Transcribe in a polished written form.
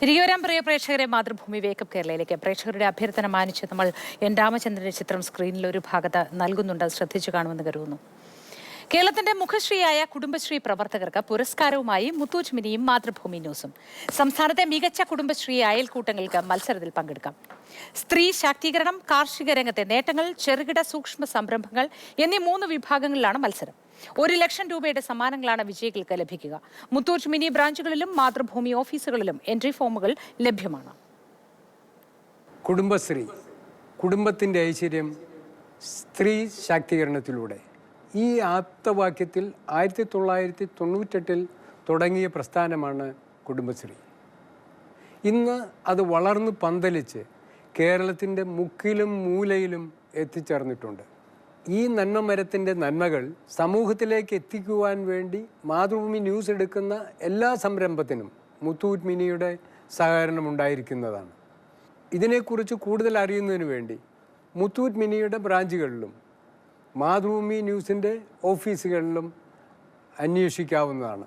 തിരികെ വരാൻ പ്രിയ പ്രേക്ഷകരെ മാതൃഭൂമി വേക്കപ്പ് കേരളയിലേക്ക് പ്രേക്ഷകരുടെ അഭ്യർത്ഥന മാനിച്ച് നമ്മൾ എൻ രാമചന്ദ്രന്റെ ചിത്രം സ്ക്രീനിൽ ഒരു ഭാഗത്ത് നൽകുന്നുണ്ട്. അത് ശ്രദ്ധിച്ചു കാണുമെന്ന് കരുതുന്നു. കേരളത്തിന്റെ മുഖശ്രീയായ കുടുംബശ്രീ പ്രവർത്തകർക്ക് പുരസ്കാരവുമായി മുത്തൂറ്റ് മിനിയും മാതൃഭൂമി ന്യൂസും. സംസ്ഥാനത്തെ മികച്ച കുടുംബശ്രീ അയൽക്കൂട്ടങ്ങൾക്ക് മത്സരത്തിൽ പങ്കെടുക്കാം. സ്ത്രീ ശാക്തീകരണം, കാർഷിക രംഗത്തെ നേട്ടങ്ങൾ, ചെറുകിട സൂക്ഷ്മ സംരംഭങ്ങൾ എന്നീ 3 വിഭാഗങ്ങളിലാണ് മത്സരം. 1 ലക്ഷം രൂപയുടെ സമ്മാനങ്ങളാണ് വിജയികൾക്ക് ലഭിക്കുക. മുത്തൂറ്റ് മിനി ബ്രാഞ്ചുകളിലും മാതൃഭൂമി ഓഫീസുകളിലും എൻട്രി ഫോമുകൾ ലഭ്യമാണ്. കുടുംബശ്രീ, കുടുംബത്തിൻ്റെ ഐശ്വര്യം സ്ത്രീ ശാക്തീകരണത്തിലൂടെ. ഈ ആപ്തവാക്യത്തിൽ 1998 തുടങ്ങിയ പ്രസ്ഥാനമാണ് കുടുംബശ്രീ. ഇന്ന് അത് വളർന്നു പന്തലിച്ച് കേരളത്തിൻ്റെ മുക്കിലും മൂലയിലും എത്തിച്ചേർന്നിട്ടുണ്ട്. ഈ നന്മമരത്തിൻ്റെ നന്മകൾ സമൂഹത്തിലേക്ക് എത്തിക്കുവാൻ വേണ്ടി മാതൃഭൂമി ന്യൂസ് എടുക്കുന്ന എല്ലാ സംരംഭത്തിനും മുത്തൂറ്റ് മിനിയുടെ സഹകരണം ഉണ്ടായിരിക്കുന്നതാണ്. ഇതിനെക്കുറിച്ച് കൂടുതൽ അറിയുന്നതിന് വേണ്ടി മുത്തൂറ്റ് മിനിയുടെ ബ്രാഞ്ചുകളിലും മാതൃഭൂമി ന്യൂസിൻ്റെ ഓഫീസുകളിലും അന്വേഷിക്കാവുന്നതാണ്.